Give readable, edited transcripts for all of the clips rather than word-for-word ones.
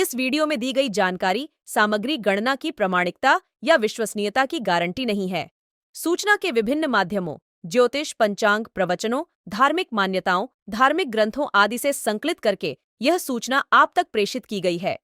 इस वीडियो में दी गई जानकारी सामग्री गणना की प्रामाणिकता या विश्वसनीयता की गारंटी नहीं है। सूचना के विभिन्न माध्यमों ज्योतिष, पंचांग, प्रवचनों, धार्मिक मान्यताओं, धार्मिक ग्रंथों आदि से संकलित करके यह सूचना आप तक प्रेषित की गई है।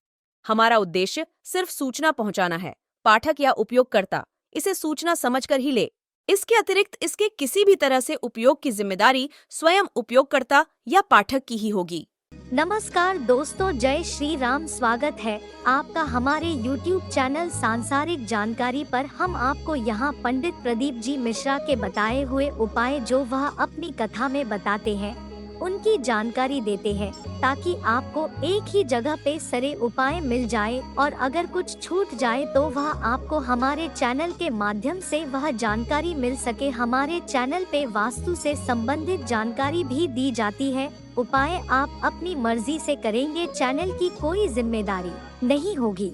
हमारा उद्देश्य सिर्फ सूचना पहुंचाना है। पाठक या उपयोगकर्ता इसे सूचना समझकर ही ले। इसके अतिरिक्त इसके किसी भी तरह से उपयोग की जिम्मेदारी स्वयं उपयोगकर्ता या पाठक की ही होगी। नमस्कार दोस्तों, जय श्री राम। स्वागत है आपका हमारे YouTube चैनल सांसारिक जानकारी पर। हम आपको यहाँ पंडित प्रदीप जी मिश्रा के बताए हुए उपाय जो वह अपनी कथा में बताते हैं उनकी जानकारी देते हैं, ताकि आपको एक ही जगह पे सारे उपाय मिल जाए और अगर कुछ छूट जाए तो वह आपको हमारे चैनल के माध्यम से वह जानकारी मिल सके। हमारे चैनल पे वास्तु से संबंधित जानकारी भी दी जाती है। उपाय आप अपनी मर्जी से करेंगे, चैनल की कोई जिम्मेदारी नहीं होगी।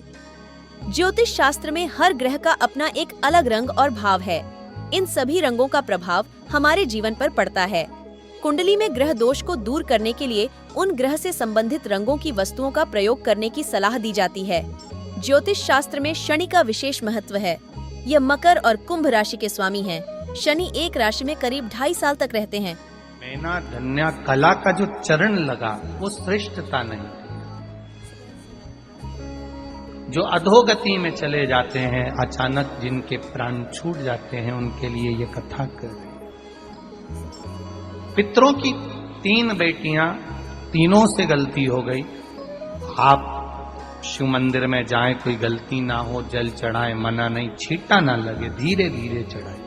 ज्योतिष शास्त्र में हर ग्रह का अपना एक अलग रंग और भाव है। इन सभी रंगों का प्रभाव हमारे जीवन पर पड़ता है। कुंडली में ग्रह दोष को दूर करने के लिए उन ग्रह से संबंधित रंगों की वस्तुओं का प्रयोग करने की सलाह दी जाती है। ज्योतिष शास्त्र में शनि का विशेष महत्व है। यह मकर और कुंभ राशि के स्वामी हैं। शनि एक राशि में करीब 2.5 साल तक रहते हैं। मेना धन्या कला का जो चरण लगा वो श्रेष्ठता नहीं थी। जो अधोगति में चले जाते हैं, अचानक जिनके प्राण छूट जाते हैं, उनके लिए ये कथा कर रही। पितरों की 3 बेटियां, तीनों से गलती हो गई। आप शिव मंदिर में जाएं, कोई गलती ना हो, जल चढ़ाएं, मना नहीं, छींटा ना लगे, धीरे धीरे चढ़ाएं।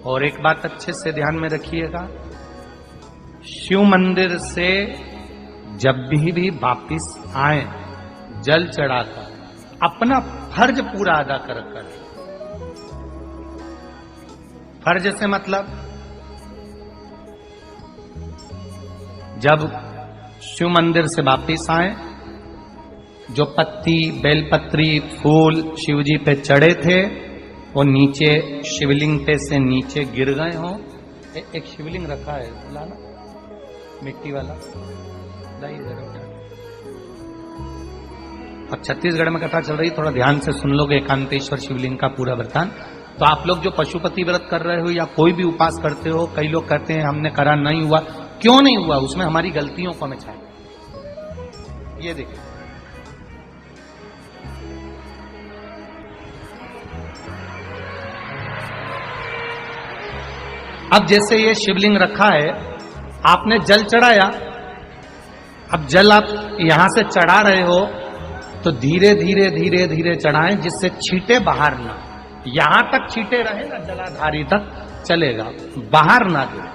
और एक बात अच्छे से ध्यान में रखिएगा, शिव मंदिर से जब भी वापिस आए, जल चढ़ाकर अपना फर्ज पूरा अदा कर। फर्ज से मतलब जब शिव मंदिर से वापिस आए, जो पत्ती, बेलपत्री, फूल शिवजी पे चढ़े थे वो नीचे शिवलिंग पे से नीचे गिर गए हो। एक शिवलिंग रखा है लाना, मिट्टी वाला। अब छत्तीसगढ़ में कथा चल रही, थोड़ा ध्यान से सुन लोगे एकांतेश्वर शिवलिंग का पूरा वृत्तांत। तो आप लोग जो पशुपति व्रत कर रहे हो या कोई भी उपास करते हो, कई लोग कहते हैं हमने करा नहीं हुआ। क्यों नहीं हुआ? उसमें हमारी गलतियों को हमें चाहिए। ये देखिए, अब जैसे ये शिवलिंग रखा है, आपने जल चढ़ाया। अब जल आप यहां से चढ़ा रहे हो तो धीरे धीरे धीरे धीरे चढ़ाएं, जिससे छींटे बाहर ना, यहां तक छींटे रहे ना, जलाधारी तक चलेगा, बाहर ना गिरे।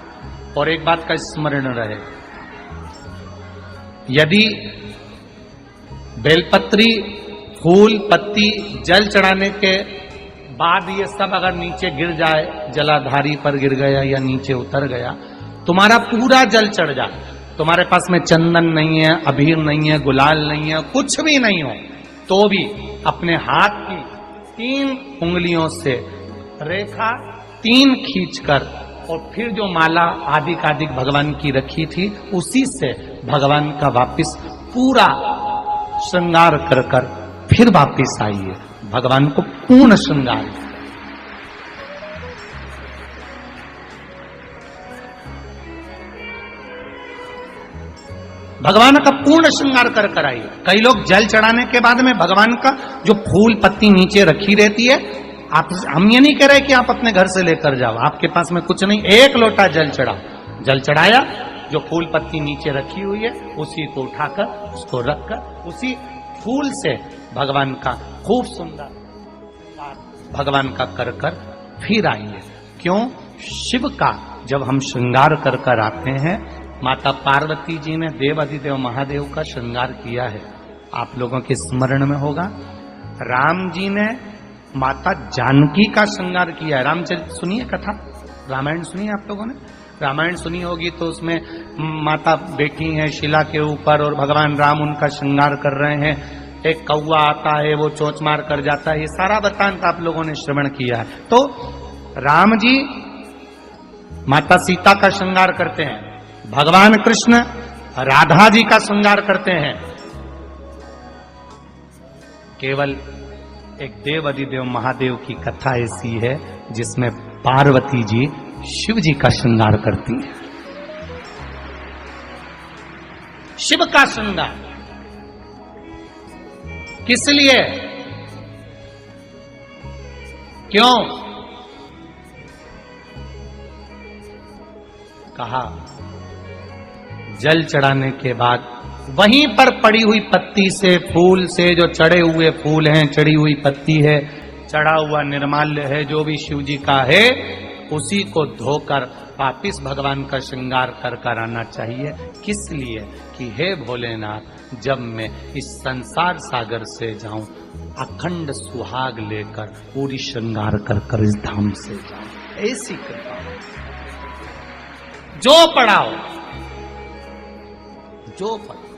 और एक बात का स्मरण रहे, यदि बेलपत्री, फूल, पत्ती जल चढ़ाने के बाद ये सब अगर नीचे गिर जाए, जलाधारी पर गिर गया या नीचे उतर गया, तुम्हारा पूरा जल चढ़ जाए, तुम्हारे पास में चंदन नहीं है, अबीर नहीं है, गुलाल नहीं है, कुछ भी नहीं हो, तो भी अपने हाथ की 3 उंगलियों से रेखा 3 खींचकर और फिर जो माला आदिकादिक भगवान की रखी थी उसी से भगवान का वापिस पूरा श्रृंगार कर फिर वापिस आइए। भगवान को पूर्ण श्रृंगार, भगवान का पूर्ण श्रृंगार कर आइए। कई लोग जल चढ़ाने के बाद में भगवान का जो फूल पत्ती नीचे रखी रहती है, आप, हम ये नहीं कह रहे कि आप अपने घर से लेकर जाओ, आपके पास में कुछ नहीं, 1 लोटा जल चढ़ाओ। जल चढ़ाया, जो फूल पत्ती नीचे रखी हुई है उसी को उठाकर, उसको रखकर, उसी फूल से भगवान का खूब सुंदर भगवान का कर फिर आइए। क्यों? शिव का जब हम श्रृंगार कर आते हैं, माता पार्वती जी ने देव अधिदेव महादेव का श्रृंगार किया है, आप लोगों के स्मरण में होगा। राम जी ने माता जानकी का श्रृंगार किया है। रामचरित सुनिए कथा, रामायण सुनिए आप लोगों ने, रामायण सुनी होगी तो उसमें माता बैठी हैं शिला के ऊपर और भगवान राम उनका श्रृंगार कर रहे हैं। एक कौवा आता है, वो चोंच मार कर जाता है, ये सारा वृत्तांत आप लोगों ने श्रवण किया है। तो राम जी माता सीता का श्रृंगार करते हैं, भगवान कृष्ण राधा जी का श्रृंगार करते हैं। केवल एक देव अधिदेव महादेव की कथा ऐसी है जिसमें पार्वती जी शिव जी का श्रृंगार करती हैं। शिव का श्रृंगार किस लिए, क्यों? कहा जल चढ़ाने के बाद वहीं पर पड़ी हुई पत्ती से, फूल से, जो चढ़े हुए फूल हैं, चढ़ी हुई पत्ती है, चढ़ा हुआ निर्माल्य है, जो भी शिव जी का है, उसी को धोकर वापिस भगवान का श्रृंगार कर आना चाहिए। किस लिए कि हे भोलेनाथ, जब मैं इस संसार सागर से जाऊं, अखंड सुहाग लेकर पूरी श्रृंगार कर इस धाम से जाऊं। ऐसी कृपा जो पढ़ाओ, जो पढ़ाओ।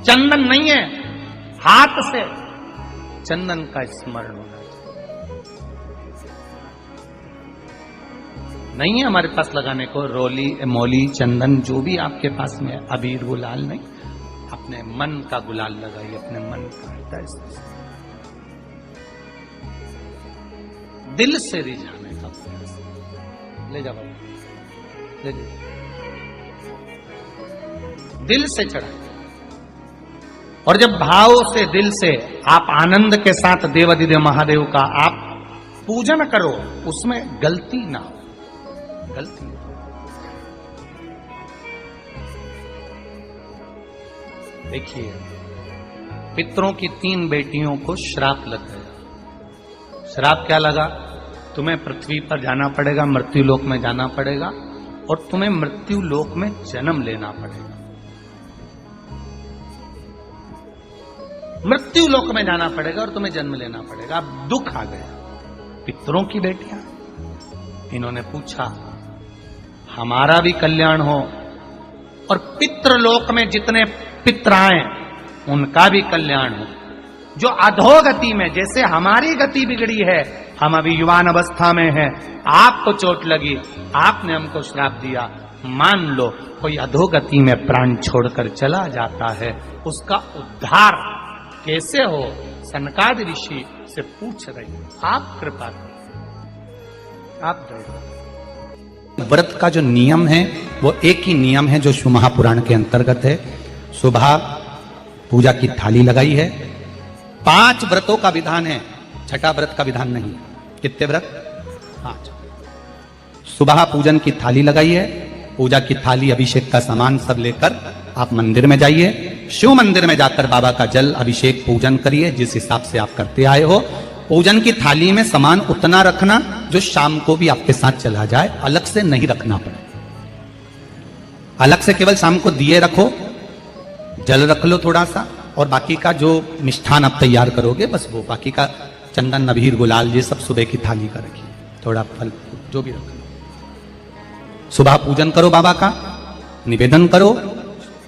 चंदन नहीं है, हाथ से चंदन का स्मरण होना चाहिए। नहीं है हमारे पास लगाने को रोली, मौली, चंदन, जो भी आपके पास में है, अबीर, गुलाल नहीं, अपने मन का गुलाल लगाइए, अपने मन का दिल से रिझाने का प्रयास। ले जाओ, ले जाओ, दिल से चढ़ाइए। और जब भाव से, दिल से आप आनंद के साथ देवाधिदेव महादेव का आप पूजन करो, उसमें गलती ना हो, गलती ना हो। देखिए, पितरों की 3 बेटियों को श्राप लग गया। श्राप क्या लगा? तुम्हें पृथ्वी पर जाना पड़ेगा, मृत्यु लोक में जाना पड़ेगा, और तुम्हें मृत्यु लोक में जन्म लेना पड़ेगा। मृत्यु लोक में जाना पड़ेगा और तुम्हें जन्म लेना पड़ेगा। अब दुख आ गया। पितरों की बेटियां, इन्होंने पूछा हमारा भी कल्याण हो और पितृलोक में जितने पितर आए उनका भी कल्याण हो। जो अधोगति में, जैसे हमारी गति बिगड़ी है, हम अभी युवान अवस्था में हैं, आपको चोट लगी, आपने हमको श्राप दिया, मान लो कोई अधोगति में प्राण छोड़कर चला जाता है, उसका उद्धार कैसे हो? सनकादि ऋषि से पूछ रही, आप कृपा करो, आप दया। व्रत का जो नियम है वो एक ही नियम है जो शिव महापुराण के अंतर्गत है। सुबह पूजा की थाली लगाई है। 5 व्रतों का विधान है, छठा व्रत का विधान नहीं। कितने व्रत? 5। सुबह पूजन की थाली लगाई है। पूजा की थाली, अभिषेक का सामान सब लेकर आप मंदिर में जाइए। शिव मंदिर में जाकर बाबा का जल अभिषेक पूजन करिए, जिस हिसाब से आप करते आए हो। पूजन की थाली में सामान उतना रखना जो शाम को भी आपके साथ चला जाए, अलग से नहीं रखना पड़े। अलग से केवल शाम को दिए रखो, जल रख लो थोड़ा सा, और बाकी का जो मिष्ठान आप तैयार करोगे बस वो, बाकी का चंदन, नबीर, गुलाल, ये सब सुबह की थाली का रखिए। थोड़ा फल जो भी रखो। सुबह पूजन करो, बाबा का निवेदन करो,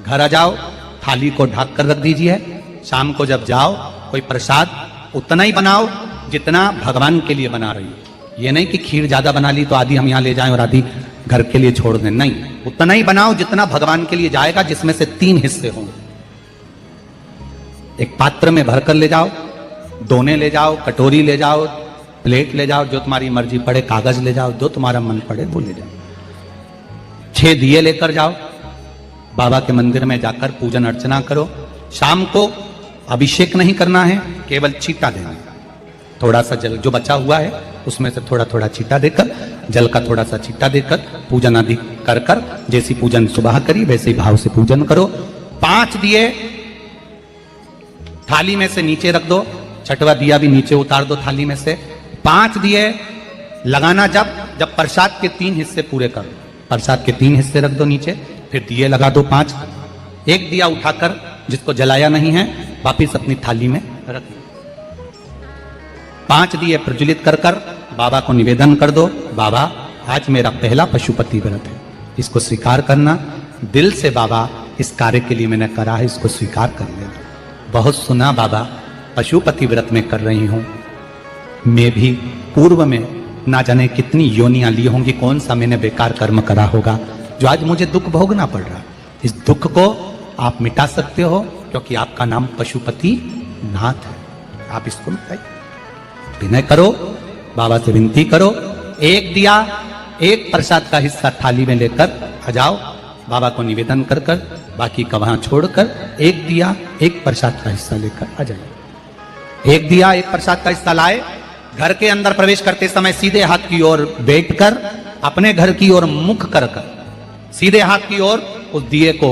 घर आ जाओ, थाली को ढक कर रख दीजिए। शाम को जब जाओ, कोई प्रसाद उतना ही बनाओ जितना भगवान के लिए बना रही हो। ये नहीं कि खीर ज्यादा बना ली तो आधी हम यहां ले जाएं और आधी घर के लिए छोड़ दें, नहीं, उतना ही बनाओ जितना भगवान के लिए जाएगा, जिसमें से 3 हिस्से हों। एक पात्र में भरकर ले जाओ, दोने ले जाओ, कटोरी ले जाओ, प्लेट ले जाओ, जो तुम्हारी मर्जी पड़े, कागज ले जाओ, जो तुम्हारा मन पड़े वो ले जाओ। 6 दिए लेकर जाओ, बाबा के मंदिर में जाकर पूजन अर्चना करो। शाम को अभिषेक नहीं करना है, केवल छींटा देना है। थोड़ा सा जल जो बचा हुआ है उसमें से थोड़ा थोड़ा छींटा देकर, जल का थोड़ा सा छींटा देकर पूजन आदि कर कर, जैसी पूजन सुबह करी वैसे ही भाव से पूजन करो। 5 दिए थाली में से नीचे रख दो, छठवा दिया भी नीचे उतार दो थाली में से। 5 दिए लगाना जब प्रसाद के 3 हिस्से पूरे कर दो, प्रसाद के 3 हिस्से रख दो नीचे, फिर दिए लगा दो 5। एक दिया उठाकर जिसको जलाया नहीं है वापिस अपनी थाली में रख दो। 5 दिए प्रज्वलित कर कर बाबा को निवेदन कर दो, बाबा आज मेरा पहला पशुपति व्रत है, इसको स्वीकार करना। दिल से बाबा इस कार्य के लिए मैंने करा है, इसको स्वीकार कर लेना। बहुत सुना बाबा पशुपति व्रत में कर रही हूं, मैं भी पूर्व में ना जाने कितनी योनियां ली होंगी, कौन सा मैंने बेकार कर्म करा होगा जो आज मुझे दुख भोगना पड़ रहा। इस दुख को आप मिटा सकते हो, क्योंकि आपका नाम पशुपति नाथ है। आप इसको मिटाइए, विनय करो, बाबा से विनती करो। एक दिया, एक प्रसाद का हिस्सा थाली में लेकर आ जाओ, बाबा को निवेदन कर कर, बाकी का वहां छोड़कर एक दिया, एक प्रसाद का हिस्सा लेकर आ जाए। एक दिया, एक प्रसाद का हिस्सा लाए, घर के अंदर प्रवेश करते समय सीधे हाथ की ओर बैठकर, अपने घर की ओर मुख कर सीधे हाथ की ओर उस दिए को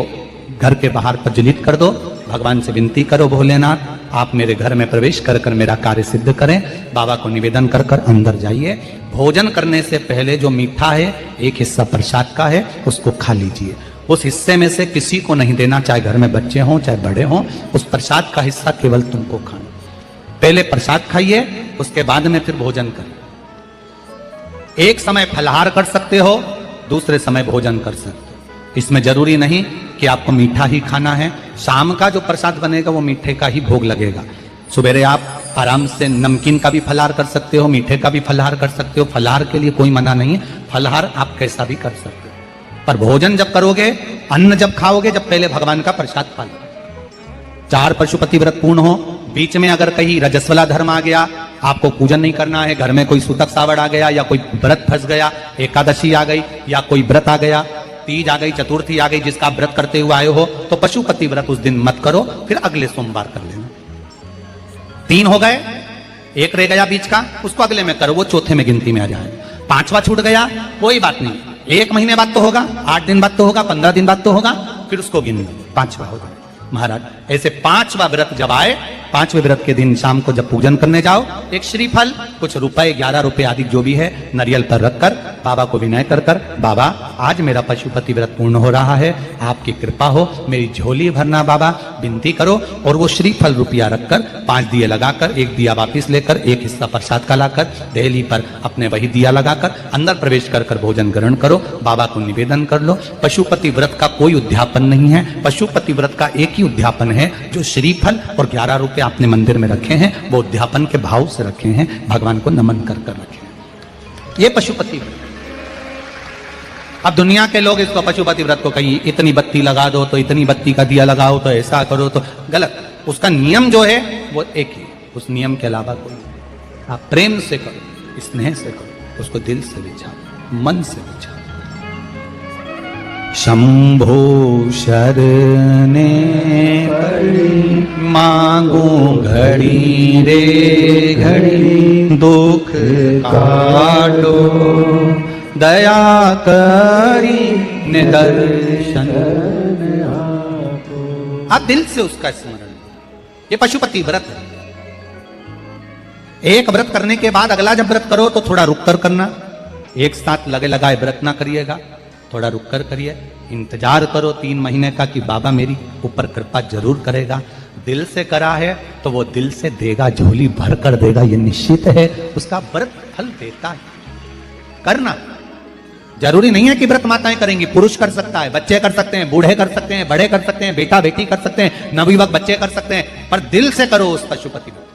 घर के बाहर प्रज्वलित कर दो। भगवान से विनती करो, भोलेनाथ आप मेरे घर में प्रवेश कर कर मेरा कार्य सिद्ध करें। बाबा को निवेदन कर कर अंदर जाइए। भोजन करने से पहले जो मीठा है, एक हिस्सा प्रसाद का है, उसको खा लीजिए। उस हिस्से में से किसी को नहीं देना, चाहे घर में बच्चे हों चाहे बड़े हों। उस प्रसाद का हिस्सा केवल तुमको खाना। पहले प्रसाद खाइए, उसके बाद में फिर भोजन करिए। एक समय फलाहार कर सकते हो, दूसरे समय भोजन कर सकते हो। इसमें जरूरी नहीं कि आपको मीठा ही खाना है। शाम का जो प्रसाद बनेगा वो मीठे का ही भोग लगेगा। सुबेरे आप आराम से नमकीन का भी फलाहार कर सकते हो, मीठे का भी फलाहार कर सकते हो। फलाहार के लिए कोई मना नहीं है, फलाहार आप कैसा भी कर सकते हो। पर भोजन जब करोगे, अन्न जब खाओगे, जब पहले भगवान का प्रसाद खा लो। 4 पशुपति व्रत पूर्ण हो। बीच में अगर कहीं रजस्वला धर्म आ गया, आपको पूजन नहीं करना है, घर में कोई सूतक सावड़ आ गया, या कोई व्रत फंस गया, एकादशी आ गई, या कोई व्रत आ गया, तीज आ गई, चतुर्थी आ गई, जिसका आप व्रत करते हुए आए हो, तो पशुपति व्रत उस दिन मत करो, फिर अगले सोमवार कर लेना। 3 हो गए, एक रह गया बीच का, उसको अगले में करो, वो चौथे में गिनती में आ जाए। 5वां छूट गया, कोई बात नहीं, 1 महीने बाद तो होगा, 8 दिन बाद तो होगा, 15 दिन बाद तो होगा, फिर उसको गिन लो, 5वां होगा। महाराज ऐसे 5वां व्रत जब आए, 5वें व्रत के दिन शाम को जब पूजन करने जाओ, एक श्रीफल, कुछ रुपए, 11 रुपए आदि जो भी है, नारियल पर रखकर बाबा को विनय कर कर, बाबा आज मेरा पशुपति व्रत पूर्ण हो रहा है, आपकी कृपा हो, मेरी झोली भरना बाबा, विनती करो। और वो श्रीफल रुपया रखकर 5 दिए लगाकर, 1 दिया वापिस लेकर, एक हिस्सा प्रसाद का लाकर देहली पर अपने वही दिया लगाकर अंदर प्रवेश कर कर भोजन ग्रहण करो। बाबा को निवेदन कर लो। पशुपति व्रत का कोई उद्यापन नहीं है, पशुपति व्रत का एक ही उद्यापन है, जो श्रीफल और 11 रुपए आपने मंदिर में रखे हैं, वो उद्यापन के भाव से रखे हैं, भगवान को नमन कर कर रखे हैं। ये पशुपति व्रत। अब दुनिया के लोग इसको पशुपति व्रत को कहीं इतनी बत्ती लगा दो, तो इतनी बत्ती का दिया लगाओ, तो ऐसा करो, तो गलत। उसका नियम जो है वो एक ही, उस नियम के अलावा कोई। आप प्रेम से करो, स्नेह से करो, उसको दिल से विचारो, मन से विचारो। शंभो शरणे पड़ी, मांगो घड़ी रे घड़ी, दुख काटो दया करी निदर्शन। आप दिल से उसका स्मरण, ये पशुपति व्रत है। एक व्रत करने के बाद अगला जब व्रत करो तो थोड़ा रुक कर करना, एक साथ लगे लगाए व्रत ना करिएगा, थोड़ा रुक कर करिए। इंतजार करो 3 महीने का कि बाबा मेरी ऊपर कृपा जरूर करेगा। दिल से करा है तो वो दिल से देगा, झोली भर कर देगा, ये निश्चित है। उसका व्रत फल देता है। करना जरूरी नहीं है कि व्रत माताएं करेंगी, पुरुष कर सकता है, बच्चे कर सकते हैं, बूढ़े कर सकते हैं, बड़े कर सकते हैं, बेटा बेटी कर सकते हैं, नवयुवक बच्चे कर सकते हैं, पर दिल से करो उस पशुपति व्रत।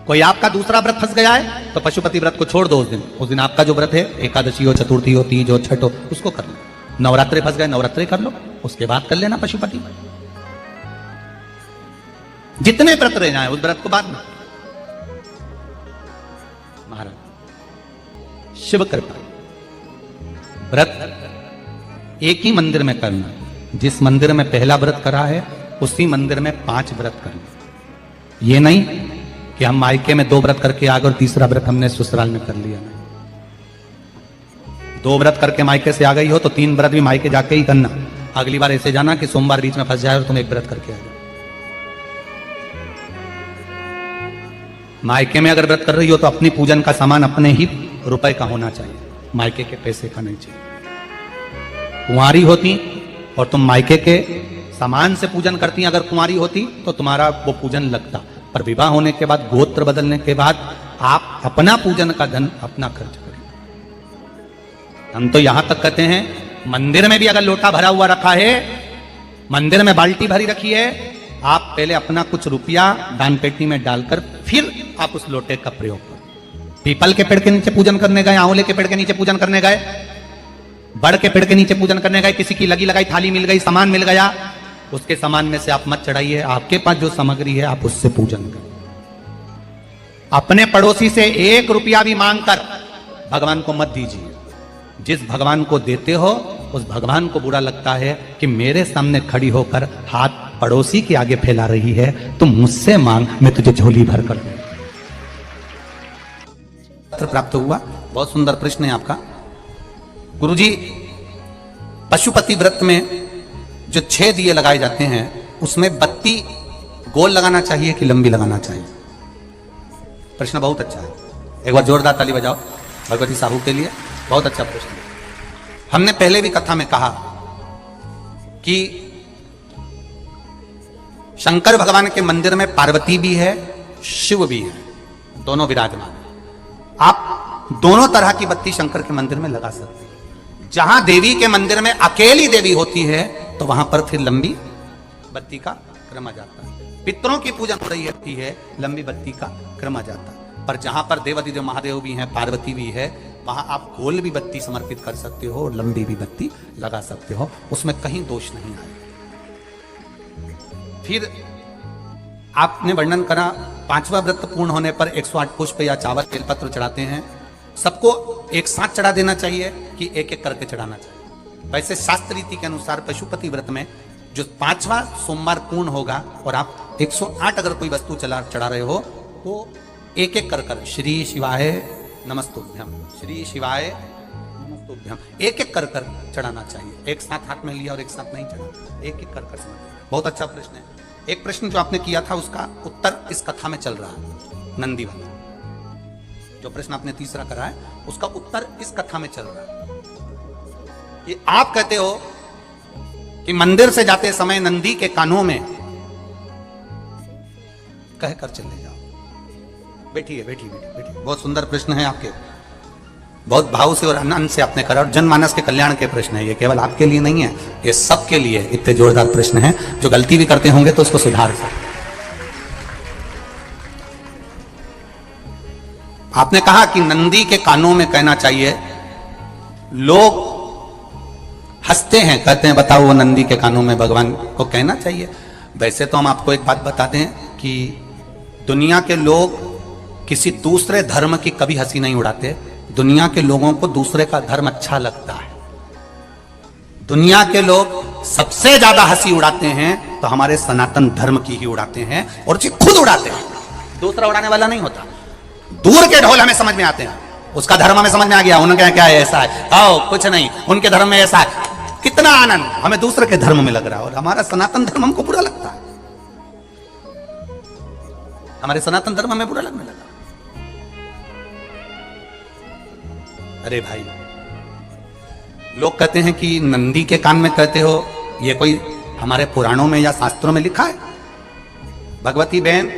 कोई आपका दूसरा व्रत फंस गया है तो पशुपति व्रत को छोड़ दो। उस दिन आपका जो व्रत है, एकादशी हो, चतुर्थी हो, तीज हो, छठ हो, उसको कर लो। नवरात्रे फंस गए, नवरात्रे कर लो, उसके बाद कर लेना पशुपति। जितने व्रत रहना है उस व्रत को बाद में। महाराज शिव कृपा, व्रत एक ही मंदिर में करना। जिस मंदिर में पहला व्रत करा है उसी मंदिर में 5 व्रत करना। ये नहीं कि हम मायके में 2 व्रत करके आ गए और तीसरा व्रत हमने ससुराल में कर लिया। 2 व्रत करके मायके से आ गई हो तो 3 व्रत भी मायके जाके ही करना। अगली बार ऐसे जाना कि सोमवार बीच में फंस जाए और तुम 1 व्रत करके आ जाओ। मायके में अगर व्रत कर रही हो तो अपनी पूजन का सामान अपने ही रुपए का होना चाहिए, मायके के पैसे का नहीं चाहिए। कुंवारी होती और तुम मायके के सामान से पूजन करती, अगर कुंवारी होती तो तुम्हारा वो पूजन लगता। पर विवाह होने के बाद, गोत्र बदलने के बाद आप अपना पूजन का धन अपना खर्च करें। हम तो यहां तक कहते हैं, मंदिर में भी अगर लोटा भरा हुआ रखा है, मंदिर में बाल्टी भरी रखी है, आप पहले अपना कुछ रुपया दान पेटी में डालकर फिर आप उस लोटे का प्रयोग करें। पीपल के पेड़ के नीचे पूजन करने गए, आंवले के पेड़ के नीचे पूजन करने गए, बड़ के पेड़ के नीचे पूजन करने गए, किसी की लगी लगाई थाली मिल गई, सामान मिल गया, उसके सामान में से आप मत चढ़ाइए। आपके पास जो सामग्री है आप उससे पूजन करें। अपने पड़ोसी से 1 रुपया भी मांगकर भगवान को मत दीजिए। जिस भगवान को देते हो उस भगवान को बुरा लगता है कि मेरे सामने खड़ी होकर हाथ पड़ोसी के आगे फैला रही है, तुम मुझसे मांग, मैं तुझे झोली भर कर दूं। पत्र प्राप्त हुआ। बहुत सुंदर प्रश्न है आपका। गुरुजी, पशुपति व्रत में जो 6 दिए लगाए जाते हैं उसमें बत्ती गोल लगाना चाहिए कि लंबी लगाना चाहिए? प्रश्न बहुत अच्छा है, एक बार जोरदार ताली बजाओ भगवती साहू के लिए। बहुत अच्छा प्रश्न। हमने पहले भी कथा में कहा कि शंकर भगवान के मंदिर में पार्वती भी है, शिव भी है, दोनों विराजमान है। आप दोनों तरह की बत्ती शंकर के मंदिर में लगा सकते हैं। जहां देवी के मंदिर में अकेली देवी होती है तो वहां पर फिर लंबी बत्ती का क्रम आ जाता है। पितरों की पूजन हो रही होती है, लंबी बत्ती का क्रम आ जाता है। पर जहां पर देवादिदेव महादेव भी हैं, पार्वती भी है, वहां आप गोल भी बत्ती समर्पित कर सकते हो और लंबी भी बत्ती लगा सकते हो, उसमें कहीं दोष नहीं आएगा। फिर आपने वर्णन करा 5वां व्रत पूर्ण होने पर 108 पुष्प या चावल बेलपत्र चढ़ाते हैं। सबको एक साथ चढ़ा देना चाहिए कि एक एक करके चढ़ाना चाहिए? वैसे शास्त्र रीति के अनुसार पशुपति व्रत में जो 5वां सोमवार पूर्ण होगा और आप 108 अगर कोई वस्तु चढ़ा रहे हो तो एक एक कर श्री शिवाय नमस्तुभ्यम, श्री शिवाय नमस्तुभ्यम, एक एक कर चढ़ाना चाहिए। एक साथ हाथ में लिया और एक साथ नहीं चढ़ा, एक एक कर समझ। बहुत अच्छा प्रश्न है। एक प्रश्न जो आपने किया था उसका उत्तर इस कथा में चल रहा है, नंदी वाला। जो प्रश्न आपने तीसरा करा है उसका उत्तर इस कथा में चल रहा है। कि आप कहते हो कि मंदिर से जाते समय नंदी के कानों में कहकर चले जाओ। बैठिए बैठिए बैठिए। बहुत सुंदर प्रश्न है आपके, बहुत भाव से और आनंद से आपने करा और जनमानस के कल्याण के प्रश्न है। ये केवल आपके लिए नहीं है, ये सबके लिए इतने जोरदार प्रश्न है। जो गलती भी करते होंगे तो उसको सुधार सकते। आपने कहा कि नंदी के कानों में कहना चाहिए। लोग हंसते हैं, कहते हैं बताओ वो नंदी के कानों में भगवान को कहना चाहिए। वैसे तो हम आपको एक बात बताते हैं कि दुनिया के लोग किसी दूसरे धर्म की कभी हंसी नहीं उड़ाते। दुनिया के लोगों को दूसरे का धर्म अच्छा लगता है। दुनिया के लोग सबसे ज्यादा हंसी उड़ाते हैं तो हमारे सनातन धर्म की ही उड़ाते हैं और उसे खुद उड़ाते हैं। दूसरा उड़ाने वाला नहीं होता। दूर के ढोल हमें समझ में आते हैं, उसका धर्म हमें समझ में आ गया, उनका क्या है, ऐसा है, आओ कुछ नहीं, उनके धर्म में ऐसा है। कितना आनंद हमें दूसरे के धर्म में लग रहा है और हमारा सनातन धर्म हमको बुरा लगता है। हमारे सनातन धर्म हमें बुरा लगने लगा। अरे भाई, लोग कहते हैं कि नंदी के कान में कहते हो, ये कोई हमारे पुराणों में या शास्त्रों में लिखा है? भगवती बहन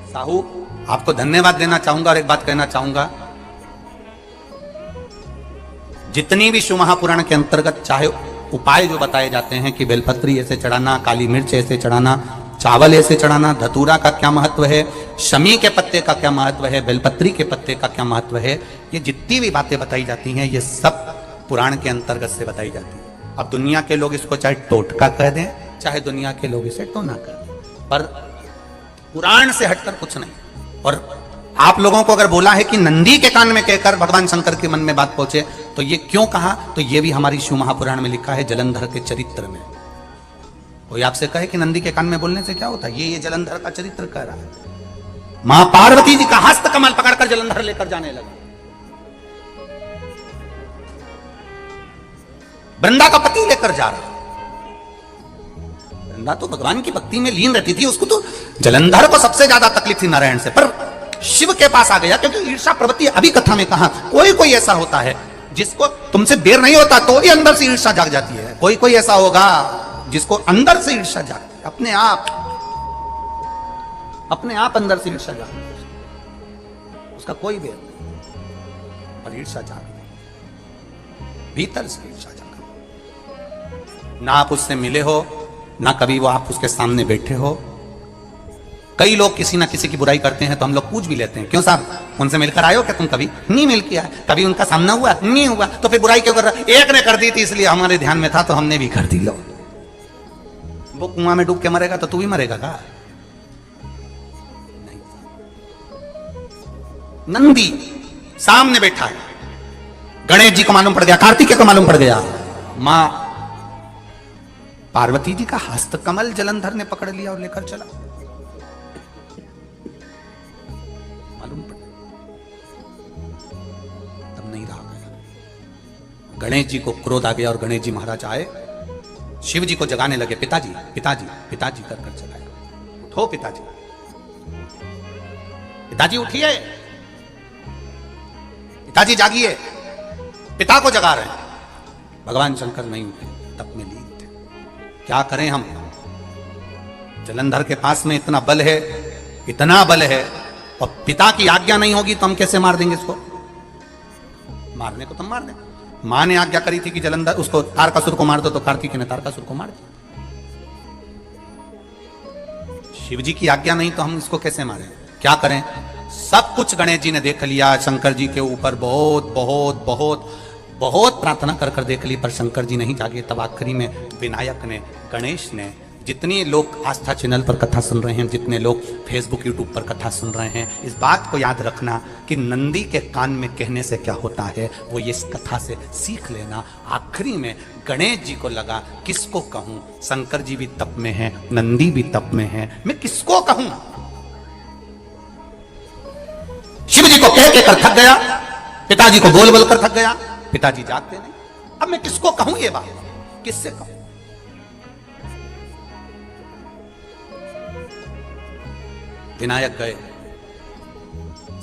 साहू, आपको धन्यवाद देना चाहूंगा और एक बात कहना चाहूंगा। जितनी भी शिव महापुराण के अंतर्गत चाहे उपाय जो बताए जाते हैं कि बेलपत्री ऐसे चढ़ाना, काली मिर्च ऐसे चढ़ाना, चावल ऐसे चढ़ाना, धतूरा का क्या महत्व है, शमी के पत्ते का क्या महत्व है, बेलपत्री के पत्ते का क्या महत्व है, ये जितनी भी बातें बताई जाती हैं ये सब पुराण के अंतर्गत से बताई जाती है। अब दुनिया के लोग इसको चाहे टोटका कह दें, चाहे दुनिया के लोग इसे टोना कह दें, पर पुराण से हटकर कुछ नहीं। और आप लोगों को अगर बोला है कि नंदी के कान में कहकर भगवान शंकर के मन में बात पहुंचे, तो ये क्यों कहा, तो ये भी हमारी शिव महापुराण में लिखा है, जलंधर के चरित्र में। कोई आपसे कहे कि नंदी के कान में बोलने से क्या होता है, ये जलंधर का चरित्र कह रहा है। मां पार्वती जी का हस्त कमल पकड़कर जलंधर लेकर जाने लगा। वृंदा का पति लेकर जा रहा। वृंदा तो भगवान की भक्ति में लीन रहती थी, उसको तो जलंधर को सबसे ज्यादा तकलीफ थी नारायण से, पर शिव के पास आ गया क्योंकि ईर्षा प्रवृत्ति, अभी कथा में कहा, कोई कोई ऐसा होता है जिसको तुमसे बेर नहीं होता तो भी अंदर से ईर्षा जाग जाती है। कोई कोई ऐसा होगा जिसको अंदर से ईर्षा जागती है, अपने आप अंदर से ईर्षा जागती है, उसका कोई बेर नहीं, पर ईर्षा जागती है, भीतर से ईर्षा जागती। ना आप उससे मिले हो, ना कभी वो आप उसके सामने बैठे हो, कई लोग किसी ना किसी की बुराई करते हैं तो हम लोग पूछ भी लेते हैं, क्यों साहब उनसे मिलकर आए हो क्या तुम? कभी नहीं मिल किया, कभी उनका सामना हुआ नहीं हुआ, तो फिर बुराई क्यों कर रहा? एक ने कर दी थी इसलिए हमारे ध्यान में था तो हमने भी कर दी। लो, वो कुआं में डूब के मरेगा तो तू भी मरेगा का? नहीं। नंदी सामने बैठा है, गणेश जी को मालूम पड़ गया, कार्तिकेय को मालूम पड़ गया, मां पार्वती जी का हस्त कमल जलंधर ने पकड़ लिया और लेकर चला। मालूम पड़ तब नहीं रहा गया। गणेश जी को क्रोध आ गया और गणेश जी महाराज आए, शिव जी को जगाने लगे। पिताजी पिताजी पिताजी कर कर चलाया, उठो पिताजी, पिताजी उठिए, पिताजी जागिए। पिता को जगा रहे हैं। भगवान शंकर नहीं उठे, तप में लीन थे। क्या करें हम? जलंधर के पास में इतना बल है, इतना बल है, और पिता की आज्ञा नहीं होगी तो हम कैसे मार देंगे इसको? मारने को तो मार दें। मां ने आज्ञा करी थी कि जलंधर उसको तारकासुर को मार दो, तो कार्तिकेय ने तारकासुर को मार दिया। शिव जी की आज्ञा नहीं तो हम इसको कैसे मारें? क्या करें? सब कुछ गणेश जी ने देख लिया, शंकर जी के ऊपर बहुत बहुत बहुत बहुत प्रार्थना कर कर देख ली, पर शंकर जी नहीं जागे। तब आखिरी में विनायक ने, गणेश ने, जितने लोग आस्था चैनल पर कथा सुन रहे हैं, जितने लोग फेसबुक यूट्यूब पर कथा सुन रहे हैं, इस बात को याद रखना कि नंदी के कान में कहने से क्या होता है वो ये इस कथा से सीख लेना। आखिरी में गणेश जी को लगा किसको कहूं, शंकर जी भी तप में हैं, नंदी भी तप में हैं, मैं किसको कहूं? शिव जी को कह के कर थक गया, पिताजी को बोल बोल कर थक गया, पिताजी जागते नहीं। अब मैं किसको कहूं ये बात, किससे कहूं? विनायक गए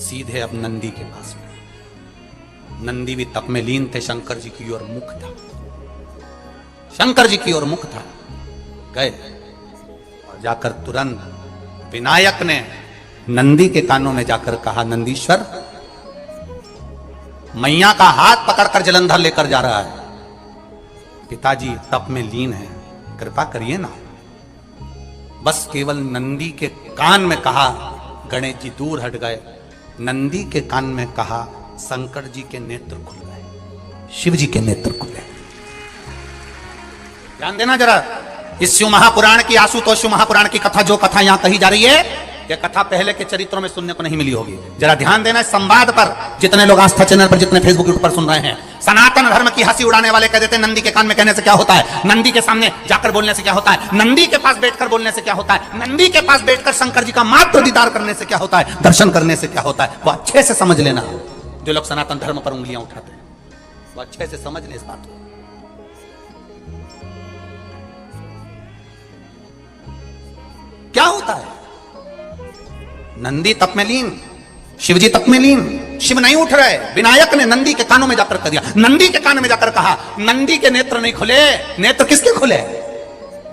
सीधे अब नंदी के पास में। नंदी भी तप में लीन थे, शंकर जी की ओर मुख था, शंकर जी की ओर मुख था। गए और जाकर तुरंत विनायक ने नंदी के कानों में जाकर कहा, नंदीश्वर, मैया का हाथ पकड़कर जलंधर लेकर जा रहा है, पिताजी तप में लीन है, कृपा करिए ना। बस केवल नंदी के कान में कहा, गणेश जी दूर हट गए। नंदी के कान में कहा, शंकर जी के नेत्र खुल गए, शिव जी के नेत्र खुले। ध्यान देना जरा, इस शिव महापुराण की, आशुतोष शिव महापुराण की कथा, जो कथा यहां कही जा रही है, यह कथा पहले के चरित्रों में सुनने को नहीं मिली होगी। जरा ध्यान देना इस संवाद पर। जितने लोग आस्था चैनल पर, जितने फेसबुक यूट्यूब पर सुन रहे हैं, सनातन धर्म की हंसी उड़ाने वाले कह देते हैं नंदी के कान में कहने से क्या होता है, नंदी के सामने जाकर बोलने से क्या होता है, नंदी के पास बैठकर बोलने से क्या होता है, नंदी के पास बैठकर शंकर जी का मात्र दीदार करने से क्या होता है, दर्शन करने से क्या होता है। वो अच्छे से समझ लेना। जो लोग सनातन धर्म पर उंगलियां उठाते हैं वो अच्छे से समझ ले इस बात को। क्या होता है? नंदी तप में लीन, शिवजी तप में लीन, शिव नहीं उठ रहे। विनायक ने नंदी के कानों में जाकर कह दिया, नंदी के कान में जाकर कहा, नंदी के नेत्र नहीं खुले। नेत्र किसके खुले?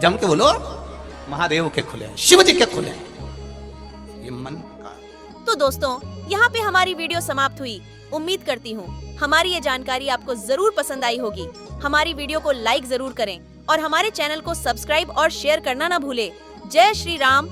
जम के बोलो, महादेव के खुले, शिव जी के खुले। ये मन का। तो दोस्तों, यहाँ पे हमारी वीडियो समाप्त हुई। उम्मीद करती हूँ हमारी ये जानकारी आपको जरूर पसंद आई होगी। हमारी वीडियो को लाइक जरूर करें और हमारे चैनल को सब्सक्राइब और शेयर करना ना भूले। जय श्री राम,